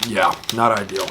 Yeah, not ideal.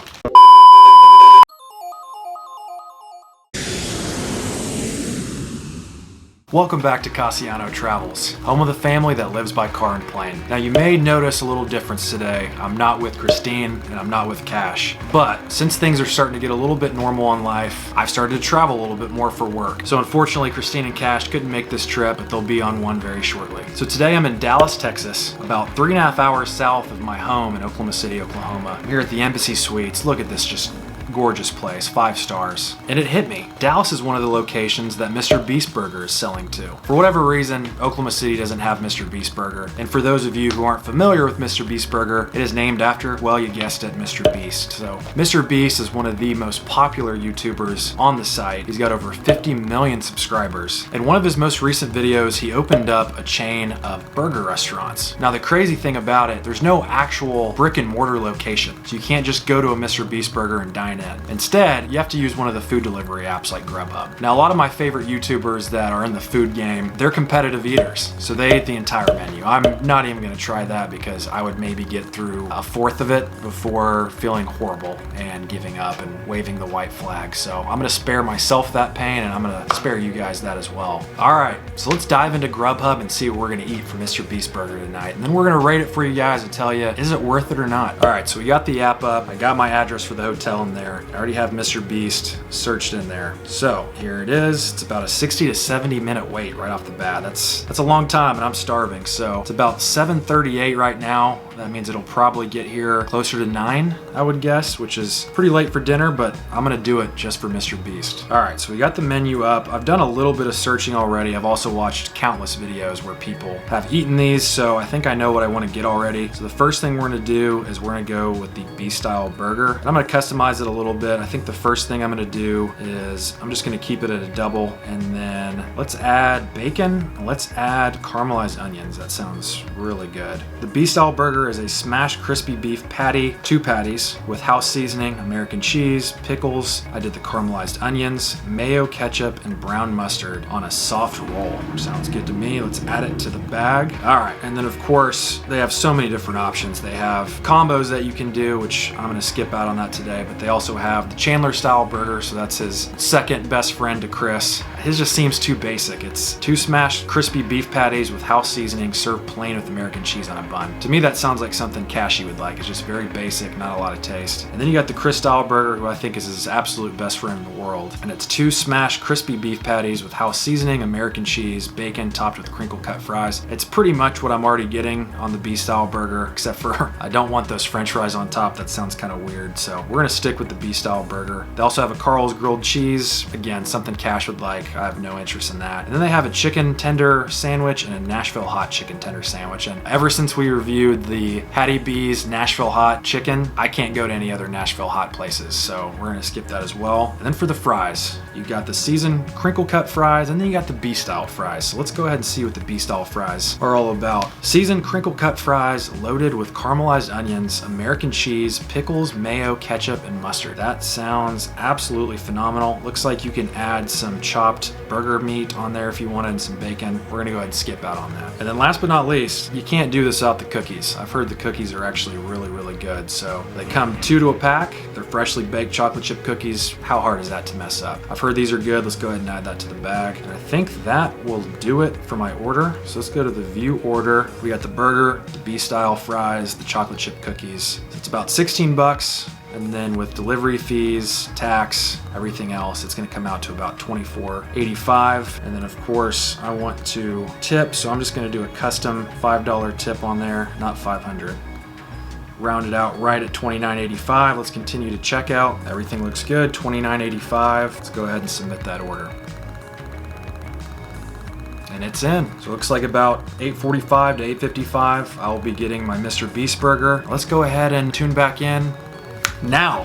Welcome back to Casiano Travels, home of the family that lives by car and plane. Now you may notice a little difference today. I'm not with Christine and I'm not with Cash. But since things are starting to get a little bit normal in life, I've started to travel a little bit more for work. So unfortunately, Christine and Cash couldn't make this trip, but they'll be on one very shortly. So today I'm in Dallas, Texas, about 3.5 hours south of my home in Oklahoma City, Oklahoma. I'm here at the Embassy Suites. Look at this, just gorgeous place, 5 stars. And it hit me. Dallas is one of the locations that MrBeast Burger is selling to. For whatever reason, Oklahoma City doesn't have MrBeast Burger. And for those of you who aren't familiar with MrBeast Burger, it is named after, well, you guessed it, MrBeast. So MrBeast is one of the most popular YouTubers on the site. He's got over 50 million subscribers. In one of his most recent videos, he opened up a chain of burger restaurants. Now the crazy thing about it, there's no actual brick and mortar location. So you can't just go to a MrBeast Burger and dine in. Instead, you have to use one of the food delivery apps like Grubhub. Now, a lot of my favorite YouTubers that are in the food game, they're competitive eaters. So they ate the entire menu. I'm not even gonna try that because I would maybe get through a fourth of it before feeling horrible and giving up and waving the white flag. So I'm gonna spare myself that pain and I'm gonna spare you guys that as well. All right, so let's dive into Grubhub and see what we're gonna eat for MrBeast Burger tonight. And then we're gonna rate it for you guys and tell you, is it worth it or not? All right, so we got the app up. I got my address for the hotel in there. I already have MrBeast searched in there. So here it is. It's about a 60 to 70 minute wait right off the bat. That's a long time and I'm starving. So it's about 7:38 right now. That means it'll probably get here closer to 9, I would guess, which is pretty late for dinner, but I'm gonna do it just for MrBeast. All right, so we got the menu up. I've done a little bit of searching already. I've also watched countless videos where people have eaten these, so I think I know what I wanna get already. So the first thing we're gonna do is we're gonna go with the beast style burger. And I'm gonna customize it a little bit. I think the first thing I'm gonna do is I'm just gonna keep it at a double, and then let's add bacon. Let's add caramelized onions. That sounds really good. The beast style burger is a smashed crispy beef patty, 2 patties with house seasoning, American cheese, pickles. I did the caramelized onions, mayo, ketchup, and brown mustard on a soft roll. Sounds good to me. Let's add it to the bag. All right, and then of course, they have so many different options. They have combos that you can do, which I'm gonna skip out on that today, but they also have the Chandler style burger, so that's his second best friend to Chris. His just seems too basic. It's 2 smashed crispy beef patties with house seasoning served plain with American cheese on a bun. To me, that sounds like something Cashy would like. It's just very basic, not a lot of taste. And then you got the Chris style burger, who I think is his absolute best friend in the world. And it's 2 smashed crispy beef patties with house seasoning, American cheese, bacon topped with crinkle cut fries. It's pretty much what I'm already getting on the beast style burger, except for I don't want those french fries on top. That sounds kind of weird. So we're gonna stick with the beast style burger. They also have a Carl's grilled cheese. Again, something Cash would like. I have no interest in that. And then they have a chicken tender sandwich and a Nashville hot chicken tender sandwich. And ever since we reviewed the Hattie B's Nashville hot chicken, I can't go to any other Nashville hot places. So we're gonna skip that as well. And then for the fries, you got the seasoned crinkle cut fries, and then you got the beast style fries. So let's go ahead and see what the beast style fries are all about. Seasoned crinkle cut fries loaded with caramelized onions, American cheese, pickles, mayo, ketchup, and mustard. That sounds absolutely phenomenal. Looks like you can add some chopped burger meat on there if you wanted, and some bacon. We're gonna go ahead and skip out on that. And then last but not least, you can't do this without the cookies. I've heard the cookies are actually really, really good. So they come 2 to a pack. They're freshly baked chocolate chip cookies. How hard is that to mess up? I've heard these are good. Let's go ahead and add that to the bag. And I think that will do it for my order. So let's go to the view order. We got the burger, the beast style fries, the chocolate chip cookies. So it's about 16 bucks. And then with delivery fees, tax, everything else, it's gonna come out to about $24.85. And then of course, I want to tip, so I'm just gonna do a custom $5 tip on there, not $500. Round it out right at $29.85. Let's continue to checkout. Everything looks good, $29.85. Let's go ahead and submit that order. And it's in. So it looks like about 8:45 to 8:55, I'll be getting my MrBeast Burger. Let's go ahead and tune back in now.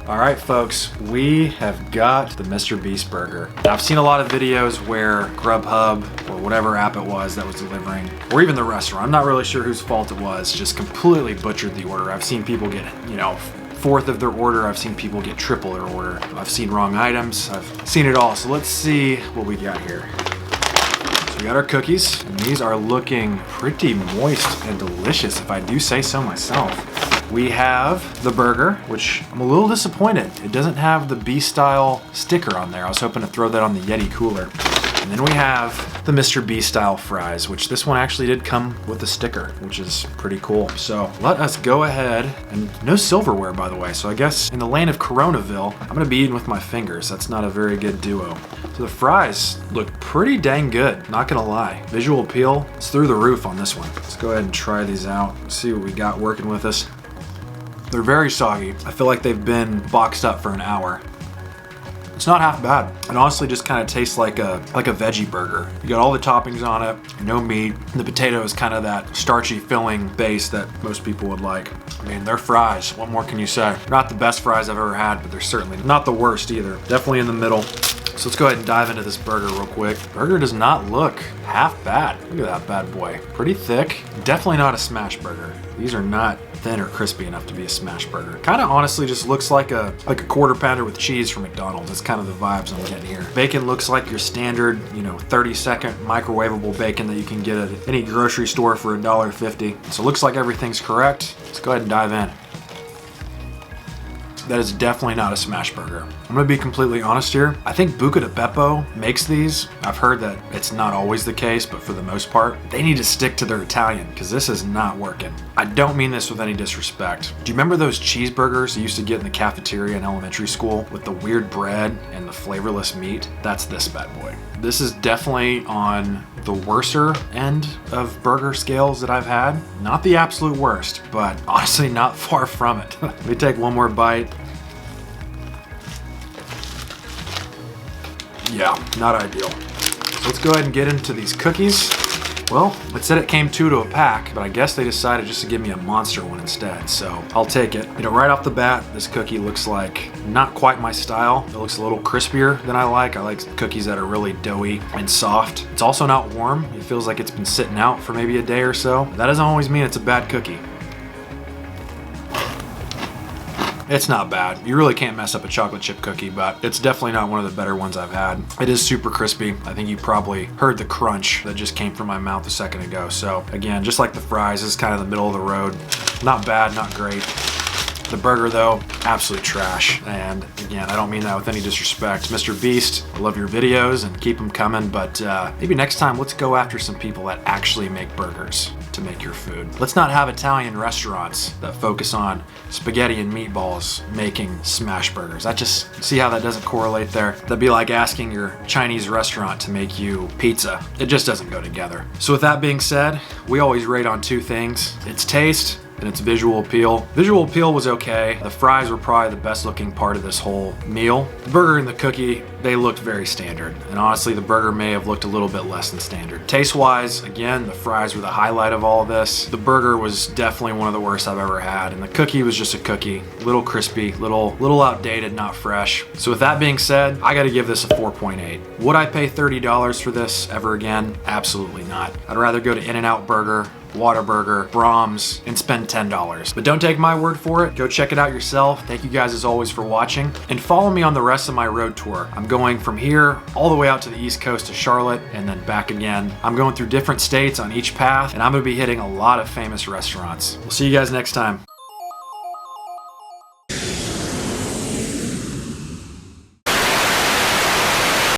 All right, folks, we have got the MrBeast Burger. Now, I've seen a lot of videos where Grubhub or whatever app it was that was delivering, or even the restaurant, I'm not really sure whose fault it was, just completely butchered the order. I've seen people get, fourth of their order. I've seen people get triple their order. I've seen wrong items. I've seen it all. So let's see what we got here. So we got our cookies, and these are looking pretty moist and delicious, if I do say so myself. we have the burger, which I'm a little disappointed. It doesn't have the Beast style sticker on there. I was hoping to throw that on the Yeti cooler. And then we have the MrBeast style fries, which this one actually did come with a sticker, which is pretty cool. So let us go ahead, and no silverware, by the way. So I guess in the land of Coronaville, I'm gonna be eating with my fingers. That's not a very good duo. So the fries look pretty dang good, not gonna lie. Visual appeal, it's through the roof on this one. Let's go ahead and try these out, see what we got working with us. They're very soggy. I feel like they've been boxed up for an hour. It's not half bad. It honestly just kind of tastes like a veggie burger. You got all the toppings on it, no meat. The potato is kind of that starchy filling base that most people would like. I mean, they're fries. What more can you say? Not the best fries I've ever had, but they're certainly not the worst either. Definitely in the middle. So let's go ahead and dive into this burger real quick. Burger does not look half bad. Look at that bad boy. Pretty thick. Definitely not a smash burger. These are not thin or crispy enough to be a smash burger. Kind of honestly just looks like a quarter pounder with cheese from McDonald's. That's kind of the vibes I'm getting here. Bacon looks like your standard, 30-second microwavable bacon that you can get at any grocery store for $1.50. So it looks like everything's correct. Let's go ahead and dive in. That is definitely not a smash burger. I'm gonna be completely honest here. I think Buca di Beppo makes these. I've heard that it's not always the case, but for the most part, they need to stick to their Italian because this is not working. I don't mean this with any disrespect. Do you remember those cheeseburgers you used to get in the cafeteria in elementary school with the weird bread and the flavorless meat? That's this bad boy. This is definitely on the worser end of burger scales that I've had. Not the absolute worst, but honestly not far from it. Let me take one more bite. Yeah, not ideal. So let's go ahead and get into these cookies. Well, it said it came 2 to a pack, but I guess they decided just to give me a monster one instead, so I'll take it. Right off the bat, this cookie looks like not quite my style. It looks a little crispier than I like. I like cookies that are really doughy and soft. It's also not warm. It feels like it's been sitting out for maybe a day or so. That doesn't always mean it's a bad cookie. It's not bad. You really can't mess up a chocolate chip cookie, but it's definitely not one of the better ones I've had. It is super crispy. I think you probably heard the crunch that just came from my mouth a second ago. So again, just like the fries, this is kind of the middle of the road. Not bad, not great. The burger though, absolute trash. And again, I don't mean that with any disrespect. MrBeast, I love your videos and keep them coming, but maybe next time let's go after some people that actually make burgers to make your food. Let's not have Italian restaurants that focus on spaghetti and meatballs making smash burgers. I just see how that doesn't correlate there. That'd be like asking your Chinese restaurant to make you pizza. It just doesn't go together. So with that being said, we always rate on 2 things. It's taste and its visual appeal. Visual appeal was okay. The fries were probably the best looking part of this whole meal. The burger and the cookie, they looked very standard. And honestly, the burger may have looked a little bit less than standard. Taste-wise, again, the fries were the highlight of all of this. The burger was definitely one of the worst I've ever had. And the cookie was just a cookie. Little crispy, little outdated, not fresh. So with that being said, I gotta give this a 4.8. Would I pay $30 for this ever again? Absolutely not. I'd rather go to In-N-Out Burger, Whataburger, Brahms, and spend $10. But don't take my word for it. Go check it out yourself. Thank you guys as always for watching. And follow me on the rest of my road tour. I'm going from here all the way out to the East Coast to Charlotte and then back again. I'm going through different states on each path, and I'm gonna be hitting a lot of famous restaurants. We'll see you guys next time.